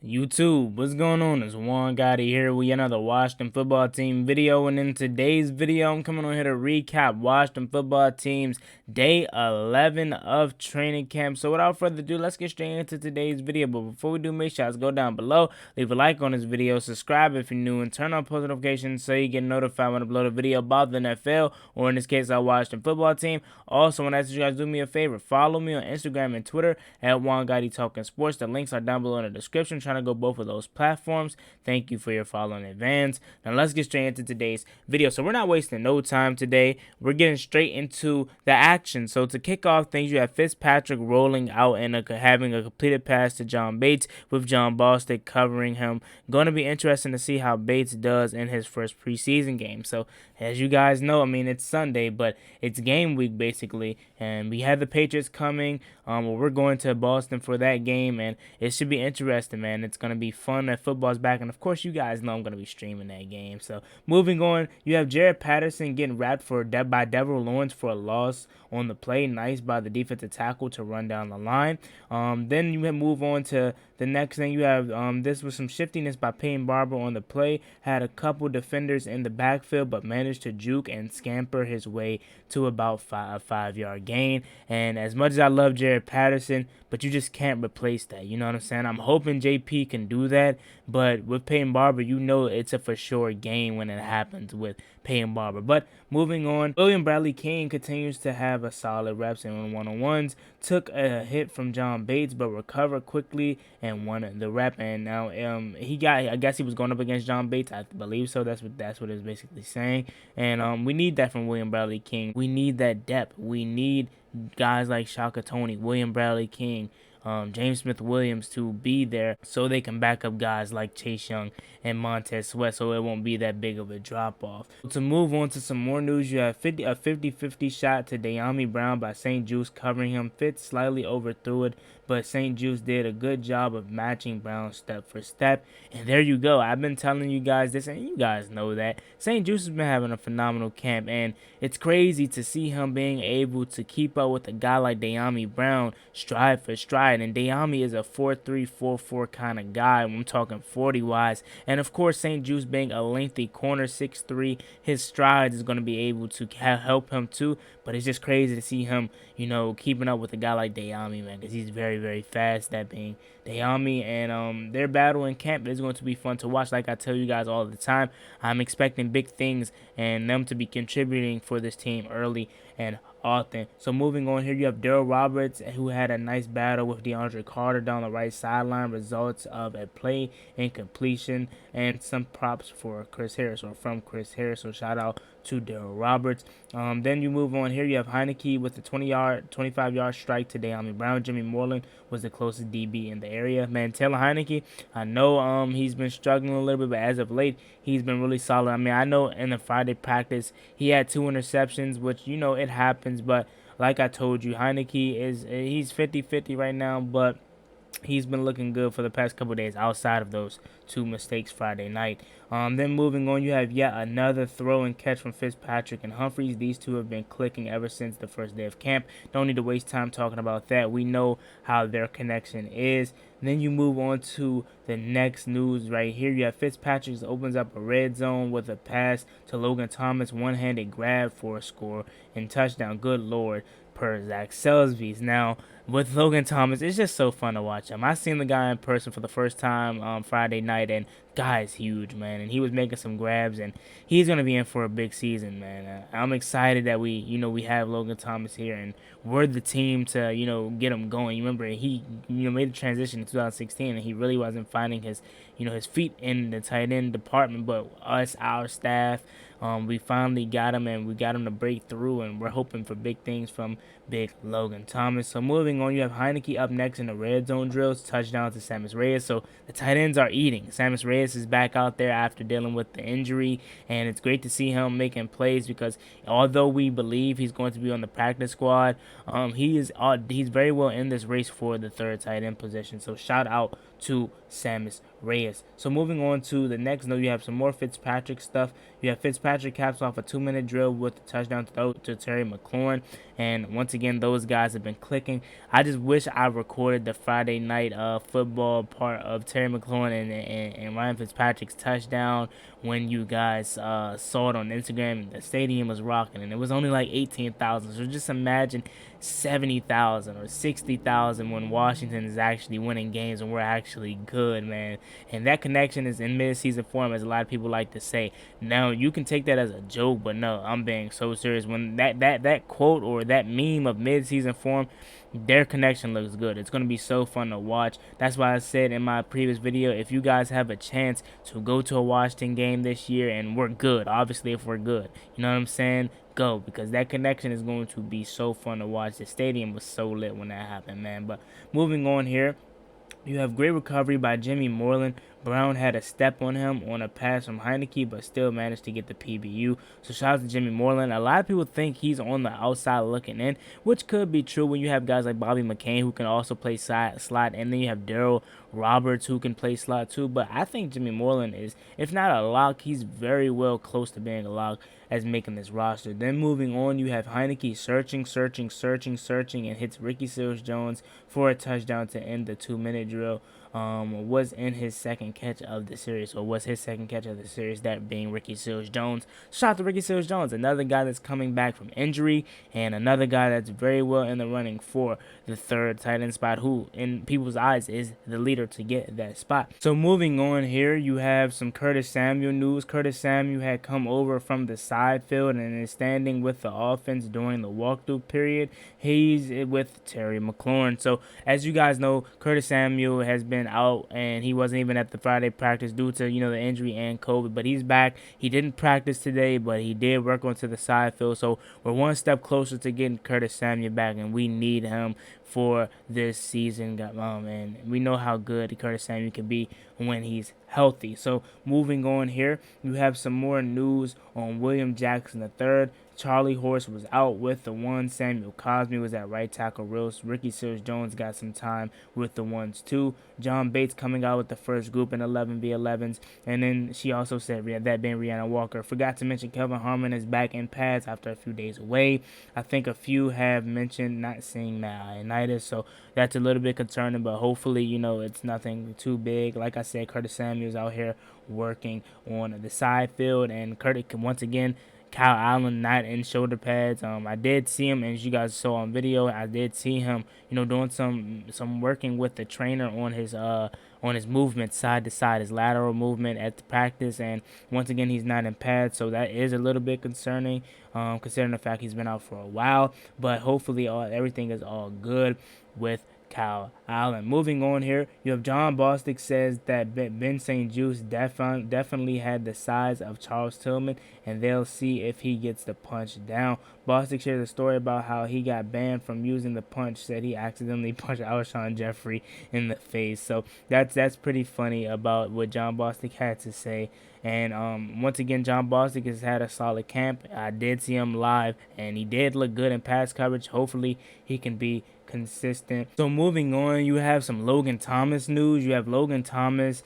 YouTube, what's going on? It's Juan Gotti here with another Washington football team video, and in today's video, I'm coming on here to recap Washington football team's day 11 of training camp. So without further ado, let's get straight into today's video. But before we do, make sure you go down below, leave a like on this video, subscribe if you're new, and turn on post notifications so you get notified when I upload a video about the NFL, or in this case, our Washington football team. Also, when I ask you guys, do me a favor, follow me on Instagram and Twitter at Juan Gotti Talking Sports. The links are down below in the description. Trying to go both of those platforms. Thank you for your follow in advance. Now let's get straight into today's video. So we're not wasting no time today. We're getting straight into the action. So to kick off things, you have Fitzpatrick rolling out and having a completed pass to John Bates with John Bostic covering him. Going to be interesting to see how Bates does in his first preseason game. So as you guys know, I mean, it's Sunday, but it's game week basically, and we have the Patriots coming. We're going to Boston for that game, and it should be interesting, man. It's going to be fun that football's back, and of course, you guys know I'm going to be streaming that game. So moving on, you have Jared Patterson getting wrapped by Deborah Lawrence for a loss on the play. Nice by the defensive tackle to run down the line. Then you move on to the next thing. You have this was some shiftiness by Peyton Barber on the play. Had a couple defenders in the backfield, but managed to juke and scamper his way to about a 5-yard gain. And as much as I love Jared Patterson, but you just can't replace that. You know what I'm saying? I'm hoping JP can do that, but with Peyton Barber, you know it's a for sure game when it happens with Peyton Barber. But moving on, William Bradley King continues to have a solid reps in one-on-ones. Took a hit from John Bates, but recovered quickly and won the rep. And now I guess he was going up against John Bates. I believe so. That's what it's basically saying. And we need that from William Bradley King. We need that depth. We need guys like Shaka Tony, William Bradley King, James Smith-Williams to be there so they can back up guys like Chase Young and Montez Sweat, so it won't be that big of a drop-off. To move on to some more news, you have a 50-50 shot to Dyami Brown by St. Juice covering him. Fitz slightly overthrew it, but St. Juice did a good job of matching Brown step for step. And there you go. I've been telling you guys this, and you guys know that. St. Juice has been having a phenomenal camp, and it's crazy to see him being able to keep up with a guy like Dyami Brown stride for stride. And Dyami is a 4.3, 4.4 kind of guy. I'm talking 40-wise. And of course, St. Juice being a lengthy corner, 6'3", his strides is going to be able to help him too. But it's just crazy to see him, keeping up with a guy like Dyami, man, because he's very, very fast, that being Dyami. And their battle in camp is going to be fun to watch. Like I tell you guys all the time, I'm expecting big things and them to be contributing for this team early and often. So moving on here, you have Daryl Roberts, who had a nice battle with DeAndre Carter down the right sideline. Results of a play incompletion and some props for Chris Harris, or from Chris Harris. So shout out to Daryl Roberts. Then you move on here, you have Heineke with the 25-yard strike to Dyami Brown. Jimmy Moreland was the closest DB in the area. Man, Taylor Heineke, I know he's been struggling a little bit, but as of late, he's been really solid. I mean, I know in the Friday practice, he had 2 interceptions, which, it happens, but like I told you, Heineke he's 50-50 right now, but he's been looking good for the past couple of days outside of those 2 mistakes Friday night. Then moving on, you have yet another throw and catch from Fitzpatrick and Humphries. These two have been clicking ever since the first day of camp. Don't need to waste time talking about that. We know how their connection is. Then you move on to the next news right here. You have Fitzpatrick opens up a red zone with a pass to Logan Thomas. One-handed grab for a score and touchdown. Good Lord. Per Zach Selsby's. Now, with Logan Thomas, it's just so fun to watch him. I seen the guy in person for the first time Friday night, and guy's huge, man. And he was making some grabs, and he's gonna be in for a big season, man. I'm excited that we have Logan Thomas here, and we're the team to get him going. You remember he made the transition in 2016, and he really wasn't finding his his feet in the tight end department. But our staff, we finally got him, and we got him to break through, and we're hoping for big things from big Logan Thomas. So moving on, you have Heineke up next in the red zone drills, touchdown to Sammis Reyes. So the tight ends are eating. Sammis Reyes is back out there after dealing with the injury, and it's great to see him making plays, because although we believe he's going to be on the practice squad, he's very well in this race for the third tight end position. So shout out to Sammis Reyes. So moving on to the next note, you have some more Fitzpatrick stuff. You have Fitzpatrick caps off a 2-minute drill with a touchdown throw to Terry McLaurin. And once again, those guys have been clicking. I just wish I recorded the Friday night football part of Terry McLaurin and Ryan Fitzpatrick's touchdown when you guys saw it on Instagram. The stadium was rocking, and it was only like 18,000. So just imagine 70,000 or 60,000 when Washington is actually winning games and we're actually good, man. And that connection is in mid-season form, as a lot of people like to say. Now, you can take that as a joke, but no, I'm being so serious. When that quote or that meme of mid-season form, their connection looks good. It's going to be so fun to watch. That's why I said in my previous video, if you guys have a chance to go to a Washington game this year, and we're good, obviously if we're good, you know what I'm saying, go, because that connection is going to be so fun to watch. The stadium was so lit when that happened, man. But moving on here, you have great recovery by Jimmy Moreland. Brown had a step on him on a pass from Heineke, but still managed to get the PBU. So shout out to Jimmy Moreland. A lot of people think he's on the outside looking in, which could be true when you have guys like Bobby McCain who can also play slot, and then you have Daryl Roberts who can play slot too. But I think Jimmy Moreland is, if not a lock, he's very well close to being a lock as making this roster. Then moving on, you have Heineke searching, and hits Ricky Seals-Jones for a touchdown to end the 2-minute drill. Was in his second catch of the series, or was his second catch of the series, that being Ricky Seals-Jones. Shout out to Ricky Seals-Jones, another guy that's coming back from injury, and another guy that's very well in the running for the third tight end spot, who in people's eyes is the leader to get that spot. So moving on here, you have some Curtis Samuel news. Curtis Samuel had come over from the side field and is standing with the offense during the walkthrough period. He's with Terry McLaurin. So as you guys know, Curtis Samuel has been out, and he wasn't even at the Friday practice due to, you know, the injury and COVID, but he's back. He didn't practice today, but he did work onto the side field, so we're one step closer to getting Curtis Samuel back, and we need him for this season. And we know how good Curtis Samuel can be when he's healthy. So moving on here, you have some more news on William Jackson III. Charlie Horse was out with the one. Samuel Cosme was at right tackle. Ricky Seals-Jones got some time with the ones too. John Bates coming out with the first group in 11v11s. And then she also said that being Rihanna Walker. Forgot to mention Kelvin Harmon is back in pads after a few days away. I think a few have mentioned not seeing myelitis, so that's a little bit concerning, but hopefully, you know, it's nothing too big. Like I said, Curtis Samuel's out here working on the side field, and Curtis, once again, Kyle Allen not in shoulder pads. I did see him, as you guys saw on video, I did see him, you know, doing some working with the trainer on his movement side to side, his lateral movement at the practice, and once again, he's not in pads, so that is a little bit concerning, considering the fact he's been out for a while. But hopefully, everything is all good with Kyle Allen. Moving on here, you have John Bostic says that Ben St. Juste definitely had the size of Charles Tillman, and they'll see if he gets the punch down. Bostic shares a story about how he got banned from using the punch, said he accidentally punched Alshon Jeffrey in the face. So that's pretty funny about what John Bostic had to say. And once again, John Bostic has had a solid camp. I did see him live, and he did look good in pass coverage. Hopefully, he can be consistent. So moving on, you have some Logan Thomas news. You have Logan Thomas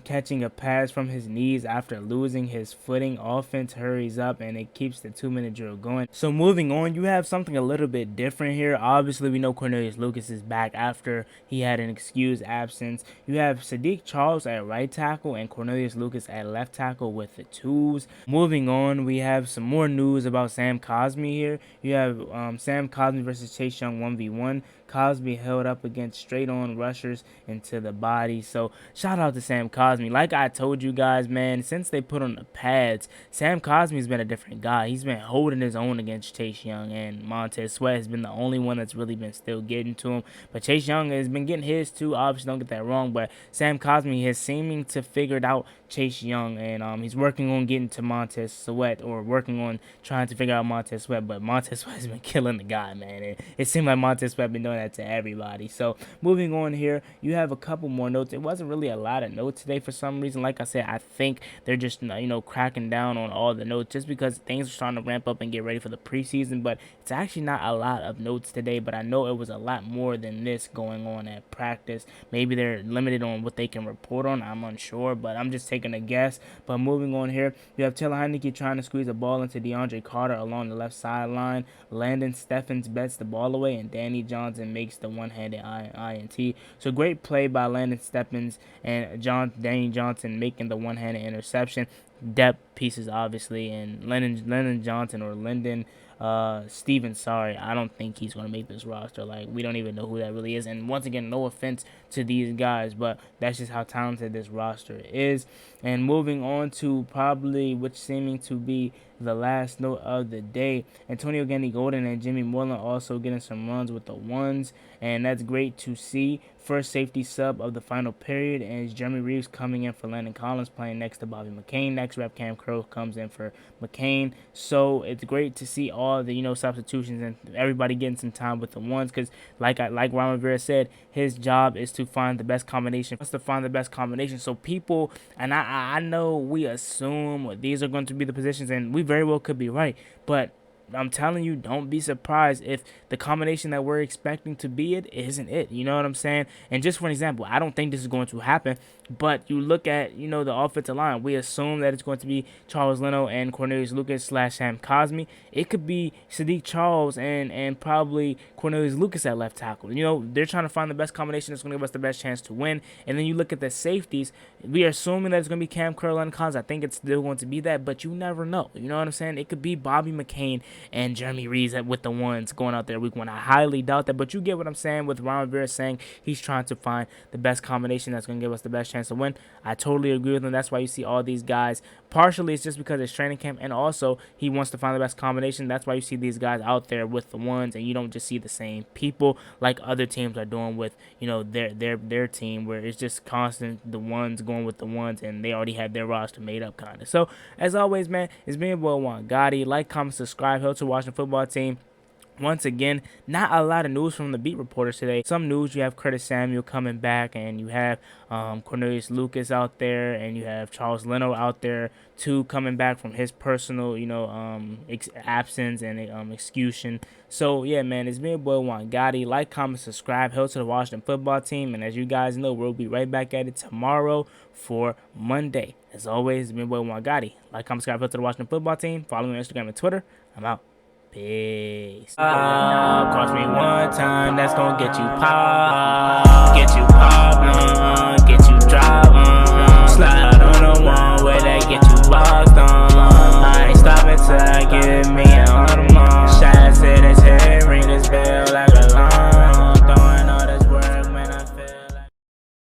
catching a pass from his knees after losing his footing. Offense hurries up, and it keeps the 2-minute drill going. So moving on, you have something a little bit different here. Obviously, we know Cornelius Lucas is back after he had an excused absence. You have Sadiq Charles at right tackle and Cornelius Lucas at left tackle with the twos. Moving on, we have some more news about Sam Cosme here. You have Sam Cosme versus Chase Young 1v1. Cosme held up against straight-on rushers into the body. So shout out to Sam Cosme. Like I told you guys, man, since they put on the pads, Sam Cosme's been a different guy. He's been holding his own against Chase Young, and Montez Sweat has been the only one that's really been still getting to him. But Chase Young has been getting his too. Obviously, don't get that wrong, but Sam Cosme has seeming to figured out Chase Young, and he's working on getting to Montez Sweat, or working on trying to figure out Montez Sweat. But Montez Sweat has been killing the guy, man. It seemed like Montez Sweat been doing that to everybody. So moving on here, you have a couple more notes. It wasn't really a lot of notes today for some reason. Like I said, I think they're just, you know, cracking down on all the notes just because things are starting to ramp up and get ready for the preseason. But it's actually not a lot of notes today, but I know it was a lot more than this going on at practice. Maybe they're limited on what they can report on. I'm unsure, but I'm just taking a guess. But moving on here, you have Taylor Heinicke trying to squeeze a ball into DeAndre Carter along the left sideline. Landon Steffens bets the ball away, and Danny Johnson makes the one-handed INT. So great play by Landon Steffens and Danny Johnson making the one-handed interception. Depth pieces, obviously, and Lyndon Johnson or Lyndon Stevens, sorry, I don't think he's going to make this roster. Like, we don't even know who that really is. And once again, no offense to these guys, but that's just how talented this roster is. And moving on to probably which seeming to be the last note of the day, Antonio Gandy-Golden and Jimmy Moreland also getting some runs with the ones, and that's great to see. First safety sub of the final period, and Jeremy Reeves coming in for Landon Collins, playing next to Bobby McCain. Next rep, Cam Crow comes in for McCain. So it's great to see all the substitutions and everybody getting some time with the ones, because like Ron Rivera said, his job is to find the best combination. So people, and I know we assume these are going to be the positions, and we very well could be right, but I'm telling you, don't be surprised if the combination that we're expecting to be it isn't it. You know what I'm saying? And just for an example, I don't think this is going to happen, but you look at, the offensive line. We assume that it's going to be Charles Leno and Cornelius Lucas / Sam Cosmi. It could be Sadiq Charles and probably Cornelius Lucas at left tackle. They're trying to find the best combination that's going to give us the best chance to win. And then you look at the safeties. We are assuming that it's going to be Cam Curl and Collins. I think it's still going to be that, but you never know. You know what I'm saying? It could be Bobby McCain and Jeremy Reeves with the ones going out there week one. I highly doubt that, but you get what I'm saying with Ron Rivera saying he's trying to find the best combination that's going to give us the best chance to win. I totally agree with him. That's why you see all these guys. Partially, it's just because it's training camp, and also he wants to find the best combination. That's why you see these guys out there with the ones, and you don't just see the same people like other teams are doing with their team, where it's just constant the ones going with the ones, and they already have their roster made up kind of. So as always, man, it's been your boy Juan Gotti. Like, comment, subscribe. Help to Washington Football Team. Once again, not a lot of news from the beat reporters today. Some news, you have Curtis Samuel coming back, and you have Cornelius Lucas out there, and you have Charles Leno out there too, coming back from his personal, absence and execution. So yeah, man, it's me, boy Juan Gotti. Like, comment, subscribe. Help to the Washington Football Team, and as you guys know, we'll be right back at it tomorrow for Monday. As always, it's me, boy Juan Gotti. Like, comment, subscribe. Help to the Washington Football Team. Follow me on Instagram and Twitter. I'm out. Peace. Cost me one time, that's gonna get you pop, get you drop, slide on the one where they get you boxed on.